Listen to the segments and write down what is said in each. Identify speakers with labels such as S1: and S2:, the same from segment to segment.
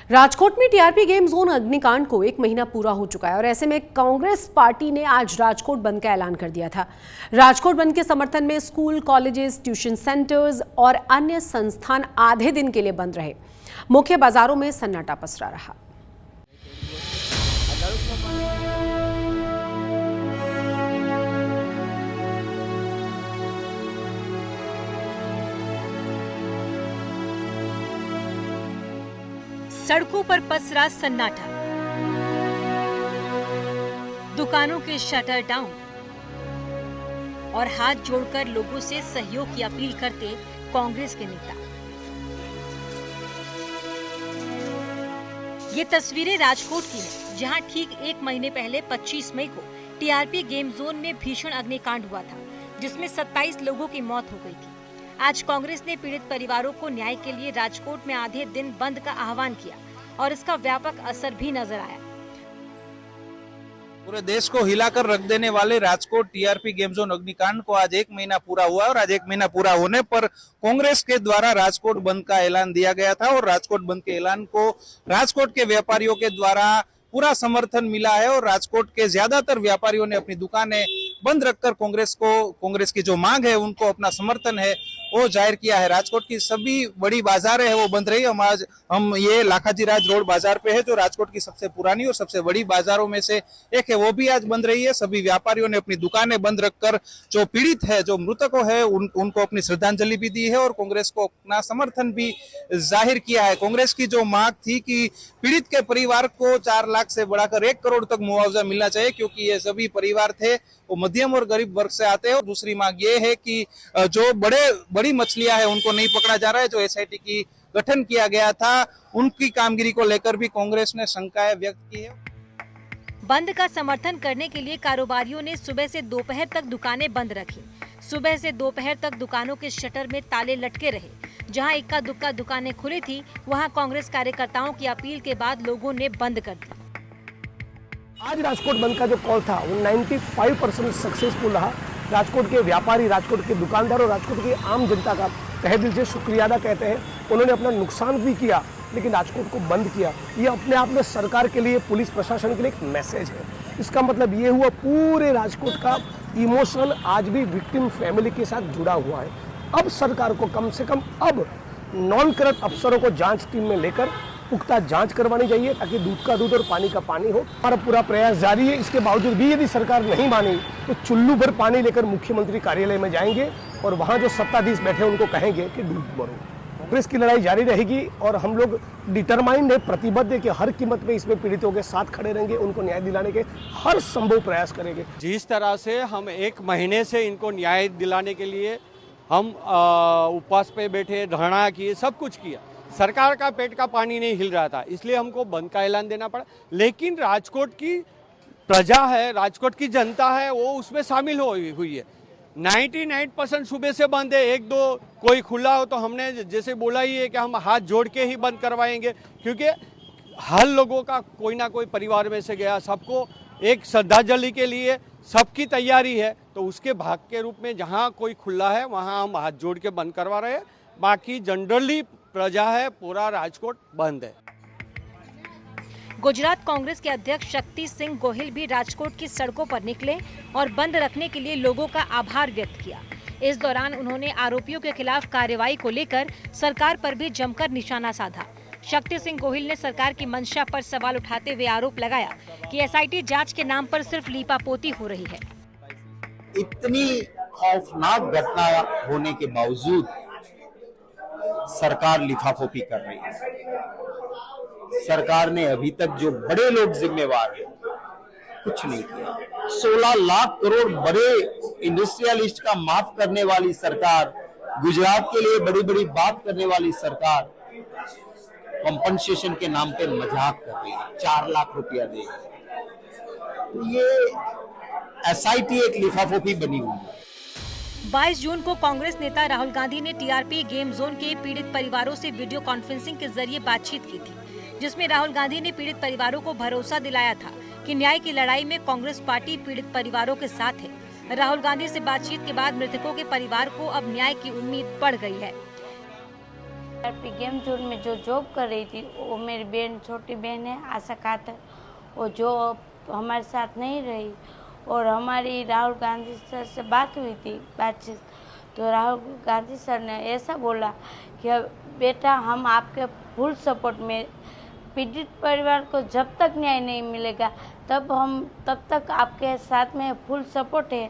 S1: राजकोट में TRP game zone अग्निकांड को 1 महीना पूरा हो चुका है और ऐसे में कांग्रेस पार्टी ने आज राजकोट बंद का ऐलान कर दिया था। राजकोट बंद के समर्थन में स्कूल, कॉलेजेस, ट्यूशन सेंटर्स और अन्य संस्थान आधे दिन के लिए बंद रहे। मुख्य बाजारों में सन्नाटा पसरा रहा।
S2: सड़कों पर पसरा सन्नाटा, दुकानों के शटर डाउन और हाथ जोड़कर लोगों से सहयोग की अपील करते कांग्रेस के नेता। ये तस्वीरें राजकोट की हैं, जहां ठीक 1 महीने पहले 25 मई को टीआरपी गेम जोन में भीषण अग्निकांड हुआ था, जिसमें 27 लोगों की मौत हो गई थी। आज कांग्रेस ने पीड़ित परिवारों को न्याय के लिए राजकोट में आधे दिन बंद का आह्वान किया और इसका व्यापक असर भी नजर आया।
S3: पूरे देश को हिलाकर रख देने वाले राजकोट टीआरपी गेम जोन अग्निकांड को आज 1 महीना पूरा हुआ और आज 1 महीना पूरा होने पर कांग्रेस के द्वारा राजकोट बंद का ऐलान दिया गया था और राजकोट बंद के ऐलान को राजकोट के व्यापारियों के द्वारा पूरा समर्थन मिला है और राजकोट के ज्यादातर व्यापारियों ने अपनी दुकानें बंद रखकर कांग्रेस की जो मांग है उनको अपना समर्थन है वो जाहिर किया है। राजकोट की सभी बड़ी बाजारें हैं वो बंद रही। हम ये लाखाजी राज रोड बाजार पे है जो राजकोट की सबसे पुरानी और सबसे बड़ी बाजारों में से एक है, वो भी आज बंद रही है। सभी व्यापारियों ने अपनी दुकानें बंद रखकर जो पीड़ित है, जो मृतकों है, उनको अपनी श्रद्धांजलि भी दी है और कांग्रेस को अपना समर्थन भी जाहिर किया है। कांग्रेस की जो मांग थी कि पीड़ित के परिवार को 4 लाख से बढ़ाकर 1 करोड़ तक मुआवजा मिलना चाहिए, क्योंकि ये सभी परिवार थे वो मध्यम और गरीब वर्ग से आते हैं। और दूसरी मांग ये है कि जो बड़ी मछलियां हैं उनको नहीं पकड़ा जा रहा है। जो एसआईटी की गठन किया गया था उनकी कामगिरी को लेकर भी कांग्रेस ने शंकाएं व्यक्त की है।
S2: बंद का समर्थन करने के लिए कारोबारियों ने सुबह से दोपहर तक दुकानें बंद रखी। सुबह से दोपहर तक दुकानों के शटर में ताले लटके रहे। जहां इक्का दुक्का दुकानें खुली थी, वहां कांग्रेस कार्यकर्ताओं की अपील के बाद लोगों ने बंद कर दी।
S4: आज राजकोट बंद का जो कॉल था वो 95% सक्सेसफुल रहा। राजकोट के व्यापारी, राजकोट के दुकानदार और राजकोट की आम जनता का तहे दिल से शुक्रिया अदा कहते हैं। उन्होंने अपना नुकसान भी किया लेकिन राजकोट को बंद किया। ये अपने आप में सरकार के लिए, पुलिस प्रशासन के लिए एक मैसेज है। इसका मतलब ये हुआ पूरे राजकोट का इमोशन आज भी विक्टिम फैमिली के साथ जुड़ा हुआ है। अब सरकार को कम से कम अब नॉन करप्ट अफसरों को जांच टीम में लेकर पुख्ता जांच करवानी चाहिए ताकि दूध का दूध और पानी का पानी हो। हमारा पूरा प्रयास जारी है। इसके बावजूद भी यदि सरकार नहीं मानी तो चुल्लू भर पानी लेकर मुख्यमंत्री कार्यालय में जाएंगे और वहां जो सत्ताधीश बैठे उनको कहेंगे कि डूब मरो। कांग्रेस की लड़ाई जारी रहेगी और हम लोग डिटरमाइंड है, प्रतिबद्ध है कि हर कीमत पे इसमें पीड़ितों के साथ खड़े रहेंगे, उनको न्याय दिलाने के हर संभव प्रयास करेंगे।
S5: जिस तरह से हम 1 महीने से इनको न्याय दिलाने के लिए हम उपवास पे बैठे, धरना किए, सब कुछ किया, सरकार का पेट का पानी नहीं हिल रहा था, इसलिए हमको बंद का ऐलान देना पड़ा। लेकिन राजकोट की प्रजा है, राजकोट की जनता है, वो उसमें शामिल हुई है। 99% सुबह से बंद है। 1-2 कोई खुला हो तो हमने जैसे बोला ही है कि हम हाथ जोड़ के ही बंद करवाएंगे, क्योंकि हर लोगों का कोई ना कोई परिवार में से गया, सबको एक श्रद्धांजलि के लिए सबकी तैयारी है। तो उसके भाग के रूप में जहां कोई खुला है वहां हम हाथ जोड़ के बंद करवा रहे हैं। बाकी जनरली प्रजा है, पूरा राजकोट बंद है।
S2: गुजरात कांग्रेस के अध्यक्ष शक्ति सिंह गोहिल भी राजकोट की सड़कों पर निकले और बंद रखने के लिए लोगों का आभार व्यक्त किया। इस दौरान उन्होंने आरोपियों के खिलाफ कार्रवाई को लेकर सरकार पर भी जमकर निशाना साधा। शक्ति सिंह गोहिल ने सरकार की मंशा पर सवाल उठाते हुए आरोप लगाया कि एसआईटी जांच के नाम पर सिर्फ लीपापोती हो रही है।
S6: इतनी खौफनाक घटना होने के बावजूद सरकार लिफाफोपी कर रही है। सरकार ने अभी तक जो बड़े लोग जिम्मेवार हैं कुछ नहीं किया। 16 लाख करोड़ बड़े इंडस्ट्रियलिस्ट का माफ करने वाली सरकार, गुजरात के लिए बड़ी बड़ी बात करने वाली सरकार कंपनसेशन के नाम पे मजाक कर रही है, 4 लाख रुपया दे। तो ये एसआईटी एक लिफाफोपी बनी हुई है।
S2: 22 जून को कांग्रेस नेता राहुल गांधी ने टीआरपी गेम जोन के पीड़ित परिवारों से वीडियो कॉन्फ्रेंसिंग के जरिए बातचीत की थी। जिसमें राहुल गांधी ने पीड़ित परिवारों को भरोसा दिलाया था कि न्याय की लड़ाई में कांग्रेस पार्टी पीड़ित परिवारों के साथ है। राहुल गांधी से बातचीत के बाद मृतकों के परिवार को अब न्याय की उम्मीद बढ़ गई है।
S7: टीआरपी गेम जोन में जो जॉब कर रही थी वो मेरी बहन, छोटी बहन है आशा खातर, वो जो हमारे साथ नहीं रही। और हमारी राहुल गांधी सर से बात हुई थी, बातचीत, तो राहुल गांधी सर ने ऐसा बोला कि बेटा हम आपके फुल सपोर्ट में, पीड़ित परिवार को जब तक न्याय नहीं मिलेगा तब तक आपके साथ में फुल सपोर्ट है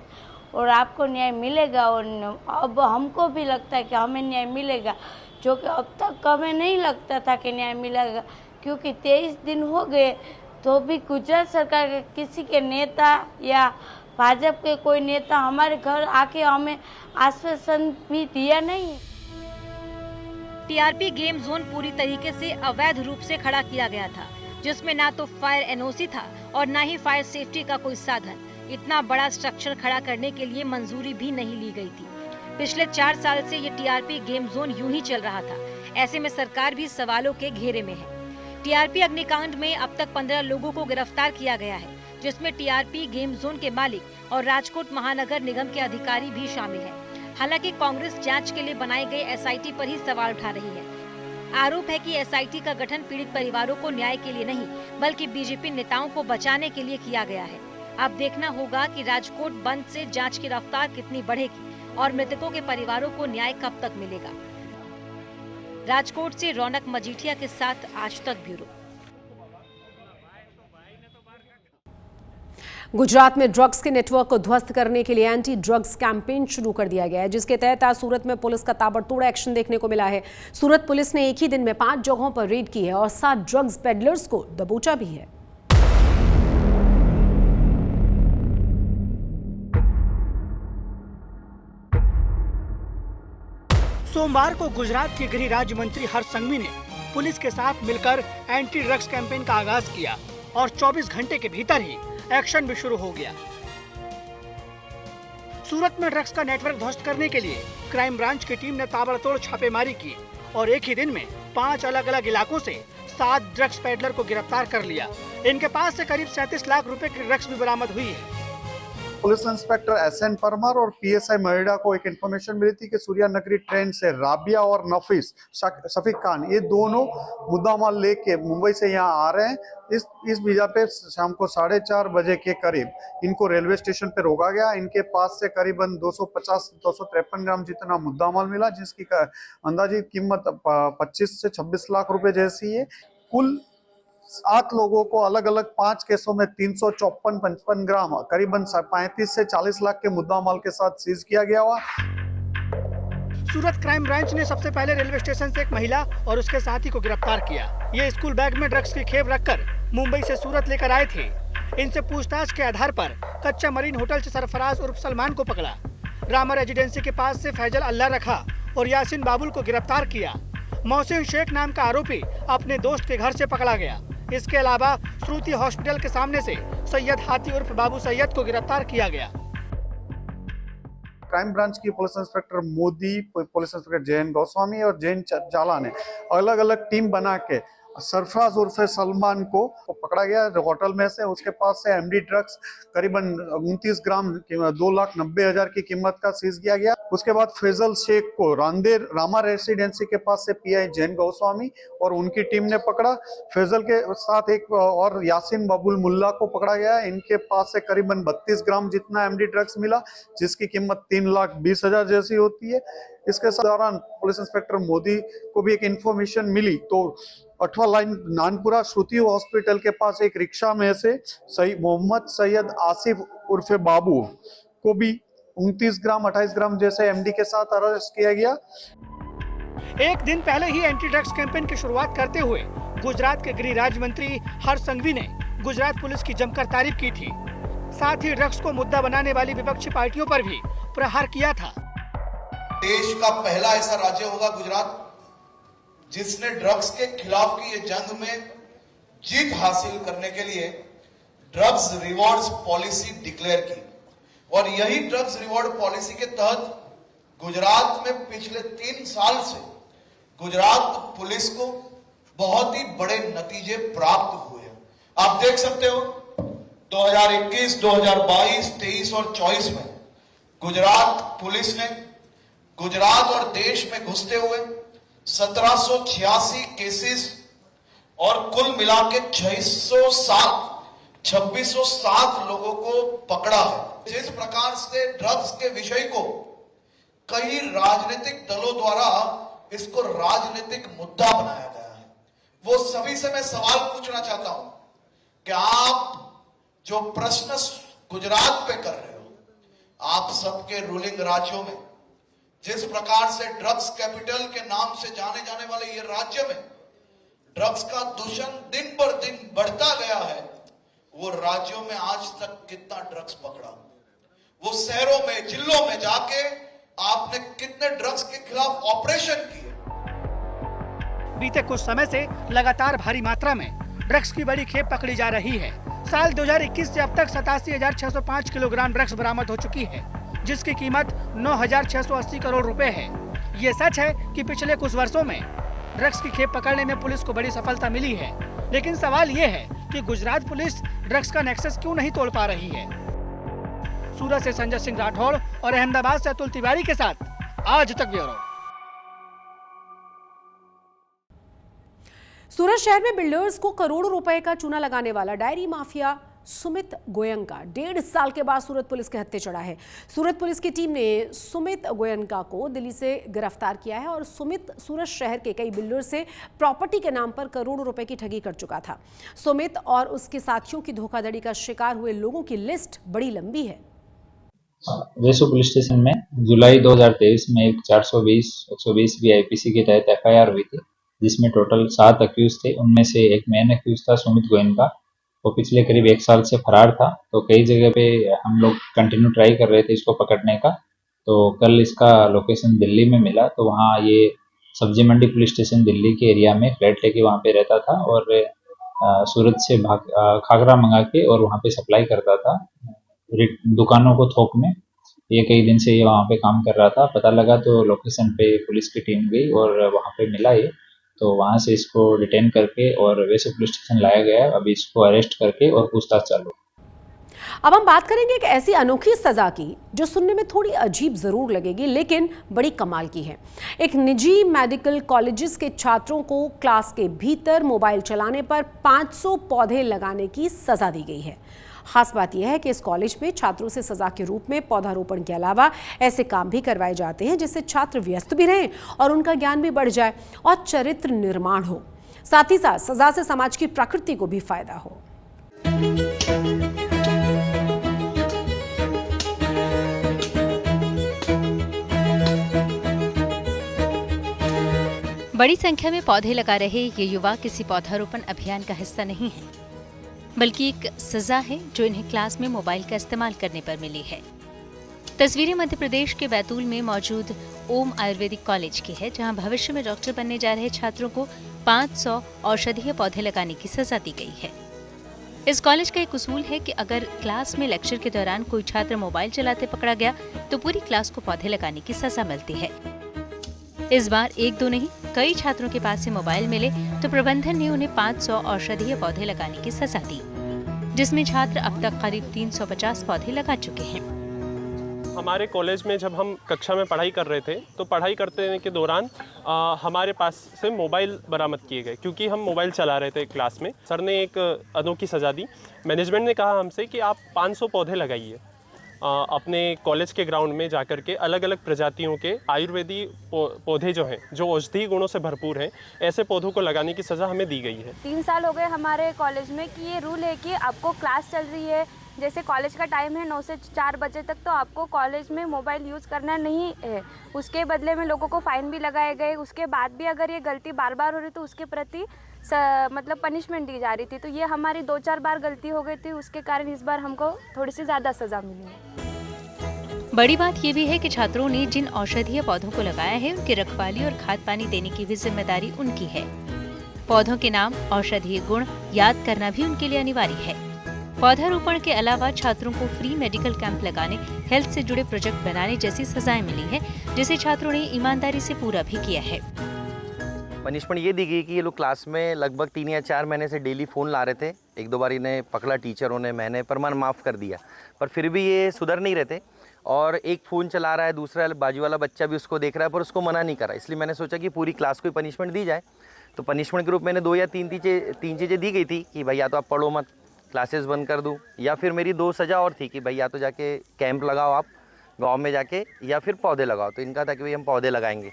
S7: और आपको न्याय मिलेगा। और अब हमको भी लगता है कि हमें न्याय मिलेगा, जो कि अब तक हमें नहीं लगता था कि न्याय मिलेगा, क्योंकि 23 दिन हो गए तो भी गुजरात सरकार के किसी के नेता या भाजपा के कोई नेता हमारे घर आके हमें आश्वासन भी दिया नहीं।
S2: टीआरपी गेम जोन पूरी तरीके से अवैध रूप से खड़ा किया गया था, जिसमें ना तो फायर एनओसी था और ना ही फायर सेफ्टी का कोई साधन। इतना बड़ा स्ट्रक्चर खड़ा करने के लिए मंजूरी भी नहीं ली गई थी। पिछले 4 साल से ये टीआरपी गेम जोन यूं ही चल रहा था। ऐसे में सरकार भी सवालों के घेरे में है। टीआरपी अग्निकांड में अब तक 15 लोगों को गिरफ्तार किया गया है, जिसमें टीआरपी गेम जोन के मालिक और राजकोट महानगर निगम के अधिकारी भी शामिल हैं। हालांकि कांग्रेस जांच के लिए बनाई गई एसआईटी पर ही सवाल उठा रही है। आरोप है कि एसआईटी का गठन पीड़ित परिवारों को न्याय के लिए नहीं, बल्कि बीजेपी नेताओं को बचाने के लिए किया गया है। अब देखना होगा कि राजकोट बंद से जांच की रफ्तार कितनी बढ़ेगी और मृतकों के परिवारों को न्याय कब तक मिलेगा। राजकोट से रौनक मजीठिया के साथ आज तक ब्यूरो।
S1: गुजरात में ड्रग्स के नेटवर्क को ध्वस्त करने के लिए एंटी ड्रग्स कैंपेन शुरू कर दिया गया है, जिसके तहत आज सूरत में पुलिस का ताबड़तोड़ एक्शन देखने को मिला है। सूरत पुलिस ने एक ही दिन में 5 जगहों पर रेड की है और 7 ड्रग्स पेडलर्स को दबोचा भी है।
S8: सोमवार को गुजरात के गृह राज्य मंत्री हर्ष संघवी ने पुलिस के साथ मिलकर एंटी ड्रग्स कैंपेन का आगाज किया और 24 घंटे के भीतर ही एक्शन भी शुरू हो गया। सूरत में ड्रग्स का नेटवर्क ध्वस्त करने के लिए क्राइम ब्रांच की टीम ने ताबड़तोड़ छापेमारी की और एक ही दिन में 5 अलग अलग इलाकों से 7 ड्रग्स पेडलर को गिरफ्तार कर लिया। इनके पास से करीब 37 लाख रुपए की ड्रग्स भी बरामद हुई है।
S9: पुलिस इंस्पेक्टर एसएन परमार और पीएसआई महिड़ा को एक इन्फॉर्मेशन मिली थी कि सूर्या नगरी ट्रेन से राबिया और नफीस शफीक खान, ये दोनों मुद्दामाल लेके मुंबई से यहाँ आ रहे हैं। इस बीजा पे शाम को 4:30 बजे के करीब इनको रेलवे स्टेशन पे रोका गया। इनके पास से करीबन 253 ग्राम जितना मुद्दामाल मिला, जिसकी अंदाजित कीमत 25 से 26 लाख रुपए जैसी है। कुल 7 लोगों को अलग अलग 5 केसों में 354-55 ग्राम करीबन 35 से 40 लाख के मुद्दामाल के साथ सीज किया गया हुआ।
S8: सूरत क्राइम ब्रांच ने सबसे पहले रेलवे स्टेशन से एक महिला और उसके साथी को गिरफ्तार किया। ये स्कूल बैग में ड्रग्स की खेप रखकर मुंबई से सूरत लेकर आए थे। इनसे पूछताछ के आधार पर कच्चा मरीन होटल से सरफराज उर्फ सलमान को पकड़ा। रामा रेजिडेंसी के पास से फैजल अल्लाह रखा और यासिन बाबुल को गिरफ्तार किया। मोहसिन शेख नाम का आरोपी अपने दोस्त के घर से पकड़ा गया। इसके अलावा श्रुति हॉस्पिटल के सामने से सैयद हाथी उर्फ बाबू सैयद को गिरफ्तार किया गया।
S9: क्राइम ब्रांच की police inspector Modi, police inspector Jayan Goswami और जयन जाला ने अलग अलग टीम बना के सरफराज उर्फ सलमान को पकड़ा गया होटल में से। उसके पास से एमडी ड्रग्स करीबन 29 ग्राम 2,90,000 की कीमत का सीज किया गया। उसके बाद फैजल शेख को रामा रेसिडेंसी के पास से पीआई जैन गोस्वामी और उनकी टीम ने पकड़ा। फैजल के साथ एक और यासिन बाबुल मुल्ला को पकड़ा गया। इनके पास से करीबन 32 ग्राम जितना एमडी ड्रग्स मिला, जिसकी कीमत 3,20,000 जैसी होती है। इसके दौरान पुलिस इंस्पेक्टर मोदी को भी एक इंफॉर्मेशन मिली तो अठवा लाइन नानपुरा श्रुति हॉस्पिटल के पास एक रिक्शा में से मोहम्मद सैयद आसिफ उर्फे बाबू को भी 29 ग्राम 28 ग्राम जैसे एमडी के साथ अरेस्ट किया गया।
S8: एक दिन पहले ही एंटी ड्रग्स कैंपेन की शुरुआत करते हुए गुजरात के गृह राज्य मंत्री हर्ष संघवी ने गुजरात पुलिस की जमकर तारीफ की थी। साथ ही ड्रग्स को मुद्दा बनाने वाली विपक्षी पार्टियों पर भी प्रहार किया था।
S10: देश का पहला ऐसा राज्य होगा गुजरात जिसने ड्रग्स के खिलाफ की ये जंग में जीत हासिल करने के लिए ड्रग्स रिवॉर्ड्स पॉलिसी डिक्लेयर की। और यही ड्रग्स रिवॉर्ड पॉलिसी के तहत गुजरात में पिछले 3 साल से गुजरात पुलिस को बहुत ही बड़े नतीजे प्राप्त हुए हैं। आप देख सकते हो 2021, 2022, 23 और 24 में गुजरात पुलिस ने गुजरात और देश में घुसते हुए 1786 केसेस और कुल मिला के 2607 लोगों को पकड़ा है। जिस प्रकार से ड्रग्स के विषय को कई राजनीतिक दलों द्वारा इसको राजनीतिक मुद्दा बनाया गया है, वो सभी से मैं सवाल पूछना चाहता हूं कि आप जो प्रश्न गुजरात पे कर रहे हो, आप सबके रूलिंग राज्यों में जिस प्रकार से ड्रग्स कैपिटल के नाम से जाने जाने वाले ये राज्य में ड्रग्स का दूषण दिन पर दिन बढ़ता गया है, वो राज्यों में आज तक कितना ड्रग्स पकड़ा, वो शहरों में जिलों में जाके आपने कितने ड्रग्स के खिलाफ ऑपरेशन किए।
S8: बीते कुछ समय से लगातार भारी मात्रा में ड्रग्स की बड़ी खेप पकड़ी जा रही है। साल 2021 से अब तक 87,605 किलोग्राम ड्रग्स बरामद हो चुकी है, जिसकी कीमत 9,680 करोड़ रुपए है। ये सच है कि पिछले कुछ वर्षों में ड्रग्स की खेप पकड़ने में पुलिस को बड़ी सफलता मिली है, लेकिन सवाल ये है कि गुजरात पुलिस ड्रग्स का नेक्सस क्यों नहीं तोड़ पा रही है। सूरत से संजय सिंह राठौड़ और अहमदाबाद से अतुल तिवारी के साथ आज तक ब्यूरो।
S1: सूरत शहर में बिल्डर्स को करोड़ों रुपए का चूना लगाने वाला डायरी माफिया सुमित गोयनका 1.5 साल के बाद सूरत पुलिस के हत्थे चढ़ा है। सूरत पुलिस की टीम ने सुमित गोयनका को दिल्ली से गिरफ्तार किया है और सुमित सूरत शहर के कई बिल्डर से प्रॉपर्टी के नाम पर करोड़ों रुपए की ठगी कर चुका था। सुमित और उसके साथियों की धोखाधड़ी का शिकार हुए लोगों की लिस्ट बड़ी लंबी है।
S11: वेसु पुलिस स्टेशन में जुलाई 2023 में एक 420 IPC के तहत FIR हुई थी, जिसमें टोटल 7 अक्यूज थे। उनमें से एक मेन अक्यूज था सुमित गोयनका, वो पिछले करीब 1 साल से फरार था। तो कई जगह पे हम लोग कंटिन्यू ट्राई कर रहे थे इसको पकड़ने का। तो कल इसका लोकेशन दिल्ली में मिला, तो वहाँ ये सब्जी मंडी पुलिस स्टेशन दिल्ली के एरिया में फ्लैट लेके वहाँ पे रहता था और सूरत से खागरा मंगा के और वहाँ पे सप्लाई करता था दुकानों को थोक में। ये कई दिन से ये वहाँ पे काम कर रहा था। पता लगा तो लोकेशन पे पुलिस की टीम गई और वहाँ पे मिला ये, तो वहाँ से इसको डिटेन करके और वैसे पुलिस स्टेशन लाया गया। अभी इसको अरेस्ट करके और पूछताछ चालू।
S1: अब हम बात करेंगे एक ऐसी अनोखी सजा की जो सुनने में थोड़ी अजीब जरूर लगेगी, लेकिन बड़ी कमाल की है। एक निजी मेडिकल कॉलेजेस के छात्रों को क्लास के भीतर मोबाइल चलाने पर 500 पौधे लगाने की सजा दी गई है। खास बात यह है कि इस कॉलेज में छात्रों से सजा के रूप में पौधारोपण के अलावा ऐसे काम भी करवाए जाते हैं जिससे छात्र व्यस्त भी रहें और उनका ज्ञान भी बढ़ जाए और चरित्र निर्माण हो। साथ ही साथ सजा से समाज की प्रकृति को भी फायदा हो।
S12: बड़ी संख्या में पौधे लगा रहे ये युवा किसी पौधारोपण अभियान का हिस्सा नहीं है, बल्कि एक सजा है जो इन्हें क्लास में मोबाइल का इस्तेमाल करने पर मिली है। तस्वीरें मध्य प्रदेश के बैतूल में मौजूद ओम आयुर्वेदिक कॉलेज की है, जहां भविष्य में डॉक्टर बनने जा रहे छात्रों को 500 औषधीय पौधे लगाने की सजा दी गई है। इस कॉलेज का एक उसूल है कि अगर क्लास में लेक्चर के दौरान कोई छात्र मोबाइल चलाते पकड़ा गया तो पूरी क्लास को पौधे लगाने की सजा मिलती है। इस बार 1-2 नहीं, कई छात्रों के पास से मोबाइल मिले तो प्रबंधन ने उन्हें 500 औषधीय पौधे लगाने की सजा दी, जिसमें छात्र अब तक करीब 350 पौधे लगा चुके हैं।
S13: हमारे कॉलेज में जब हम कक्षा में पढ़ाई कर रहे थे तो पढ़ाई करते के दौरान हमारे पास से मोबाइल बरामद किए गए, क्योंकि हम मोबाइल चला रहे थे क्लास में। सर ने एक अनोखी सजा दी। मैनेजमेंट ने कहा हमसे कि आप 500 पौधे लगाइए अपने कॉलेज के ग्राउंड में जाकर के। अलग अलग प्रजातियों के आयुर्वेदिक पौधे जो हैं, जो औषधीय गुणों से भरपूर हैं, ऐसे पौधों को लगाने की सज़ा हमें दी गई है।
S14: 3 साल हो गए हमारे कॉलेज में कि ये रूल है कि आपको क्लास चल रही है, जैसे कॉलेज का टाइम है 9 से 4 बजे तक, तो आपको कॉलेज में मोबाइल यूज़ करना नहीं है। उसके बदले में लोगों को फ़ाइन भी लगाए गए। उसके बाद भी अगर ये गलती बार बार हो रही तो उसके प्रति मतलब पनिशमेंट दी जा रही थी। तो ये हमारी 2-4 बार गलती हो गई थी, उसके कारण इस बार हमको थोड़ी सी ज़्यादा सज़ा मिली है।
S12: बड़ी बात यह भी है कि छात्रों ने जिन औषधीय पौधों को लगाया है उनकी रखवाली और खाद पानी देने की भी जिम्मेदारी उनकी है। पौधों के नाम, औषधीय गुण याद करना भी उनके लिए अनिवार्य है। पौधारोपण के अलावा छात्रों को फ्री मेडिकल कैंप लगाने, हेल्थ से जुड़े प्रोजेक्ट बनाने जैसी सजाएं मिली है, जिसे छात्रों ने ईमानदारी से पूरा भी किया है।
S15: पनिशमेंट ये दी गई कि ये लोग क्लास में लगभग 3 या 4 महीने से डेली फ़ोन ला रहे थे। एक दो बार इन्हें पकड़ा टीचरों ने, मैंने परमान माफ़ कर दिया, पर फिर भी ये सुधर नहीं रहे थे और एक फ़ोन चला रहा है, दूसरा बाजू वाला बच्चा भी उसको देख रहा है पर उसको मना नहीं कर रहा। इसलिए मैंने सोचा कि पूरी क्लास को पनिशमेंट दी जाए। तो पनिशमेंट के रूप में मैंने 2 या 3 चीज़ें दी गई थी कि भाई या तो आप पढ़ो मत, क्लासेस बंद कर दूँ, या फिर मेरी 2 सज़ा और थी कि भाई या तो जाके कैंप लगाओ आप गांव में जाके, या फिर पौधे लगाओ। तो इनका था कि भाई हम पौधे लगाएंगे,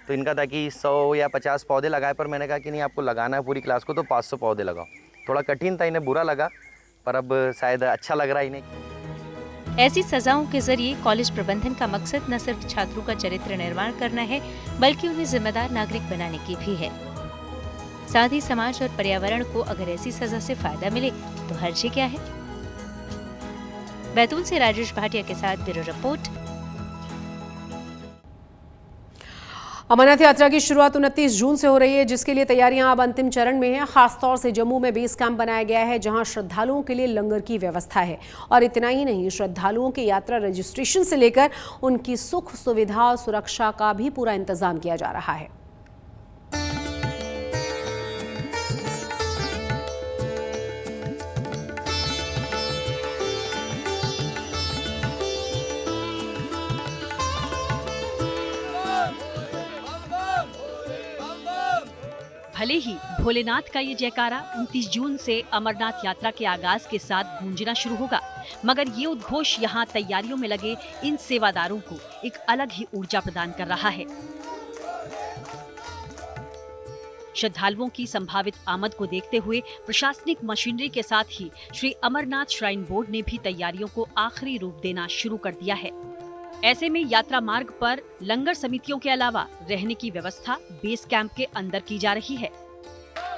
S15: तो इनका था कि 100 या 50 पौधे लगाए, पर मैंने कहा कि नहीं आपको लगाना है पूरी क्लास को तो 500 पौधे लगाओ। थोड़ा कठिन था, इन्हें बुरा लगा, पर अब शायद अच्छा लग रहा है इन्हें।
S12: ऐसी सजाओं के जरिए कॉलेज प्रबंधन का मकसद न सिर्फ छात्रों का चरित्र निर्माण करना है, बल्कि उन्हें जिम्मेदार नागरिक बनाने की भी है। साथ ही समाज और पर्यावरण को अगर ऐसी सजा से फायदा मिले तो हर्ज क्या है। बैतूल से राजेश भाटिया के साथ ब्यूरो रिपोर्ट।
S1: अमरनाथ यात्रा की शुरुआत 29 जून से हो रही है, जिसके लिए तैयारियां अब अंतिम चरण में हैं। खासतौर से जम्मू में बेस कैंप बनाया गया है, जहां श्रद्धालुओं के लिए लंगर की व्यवस्था है। और इतना ही नहीं, श्रद्धालुओं के यात्रा रजिस्ट्रेशन से लेकर उनकी सुख सुविधा और सुरक्षा का भी पूरा इंतजाम किया जा रहा है।
S16: भले ही भोलेनाथ का ये जयकारा 29 जून से अमरनाथ यात्रा के आगाज के साथ गूंजना शुरू होगा, मगर ये उद्घोष यहाँ तैयारियों में लगे इन सेवादारों को एक अलग ही ऊर्जा प्रदान कर रहा है। श्रद्धालुओं की संभावित आमद को देखते हुए प्रशासनिक मशीनरी के साथ ही श्री अमरनाथ श्राइन बोर्ड ने भी तैयारियों को आखिरी रूप देना शुरू कर दिया है। ऐसे में यात्रा मार्ग पर लंगर समितियों के अलावा रहने की व्यवस्था बेस कैंप के अंदर की जा रही है।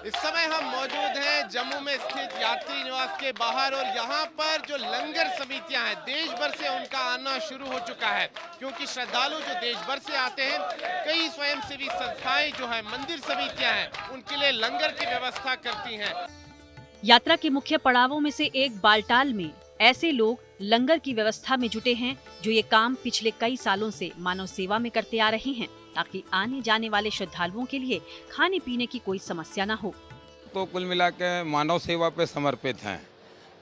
S17: इस समय हम मौजूद हैं जम्मू में स्थित यात्री निवास के बाहर और यहाँ पर जो लंगर समितियां हैं देश भर से उनका आना शुरू हो चुका है, क्योंकि श्रद्धालु जो देश भर से आते हैं, कई स्वयंसेवी संस्थाएं जो है मंदिर समितियां हैं, उनके लिए लंगर की व्यवस्था करती हैं।
S16: यात्रा के मुख्य पड़ावों में से एक बालटाल में ऐसे लोग लंगर की व्यवस्था में जुटे हैं जो ये काम पिछले कई सालों से मानव सेवा में करते आ रहे हैं, ताकि आने जाने वाले श्रद्धालुओं के लिए खाने पीने की कोई समस्या न हो।
S18: तो कुल मिला के मानव सेवा पे समर्पित हैं।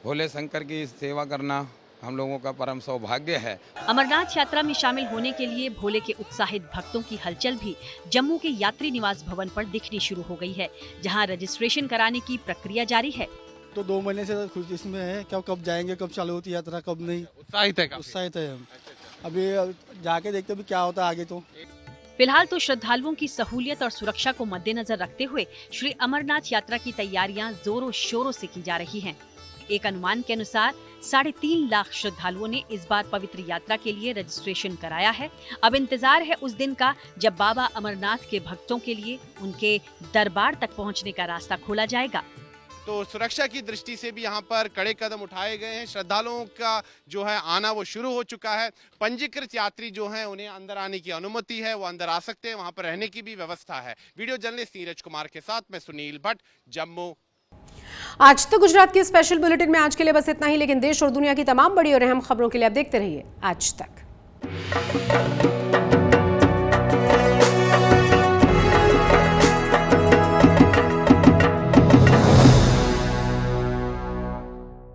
S18: भोले शंकर की सेवा करना हम लोगों का परम सौभाग्य है।
S16: अमरनाथ यात्रा में शामिल होने के लिए भोले के उत्साहित भक्तों की हलचल भी जम्मू के यात्री निवास भवन पर दिखनी शुरू हो गई है, जहाँ रजिस्ट्रेशन कराने की प्रक्रिया जारी है।
S19: तो 2 महीने से खुश इसमें है, कब जाएंगे, कब चालू होती यात्रा, कब नहीं।
S17: उत्साहित है
S19: हम। अभी जाके देखते भी क्या होता है आगे। तो
S16: फिलहाल तो श्रद्धालुओं की सहूलियत और सुरक्षा को मद्देनजर रखते हुए श्री अमरनाथ यात्रा की तैयारियां जोरों शोरों से की जा रही हैं। एक अनुमान के अनुसार 3.5 लाख श्रद्धालुओं ने इस बार पवित्र यात्रा के लिए रजिस्ट्रेशन कराया है। अब इंतजार है उस दिन का जब बाबा अमरनाथ के भक्तों के लिए उनके दरबार तक पहुंचने का रास्ता खोला जाएगा।
S17: तो सुरक्षा की दृष्टि से भी यहाँ पर कड़े कदम उठाए गए हैं। श्रद्धालुओं का जो है आना वो शुरू हो चुका है। पंजीकृत यात्री जो हैं उन्हें अंदर आने की अनुमति है, वो अंदर आ सकते हैं, वहाँ पर रहने की भी व्यवस्था है। वीडियो जर्नलिस्ट नीरज कुमार के साथ मैं सुनील भट्ट, जम्मू।
S1: आज तक गुजरात के स्पेशल बुलेटिन में आज के लिए बस इतना ही, लेकिन देश और दुनिया की तमाम बड़ी और अहम खबरों के लिए आप देखते रहिए आज तक।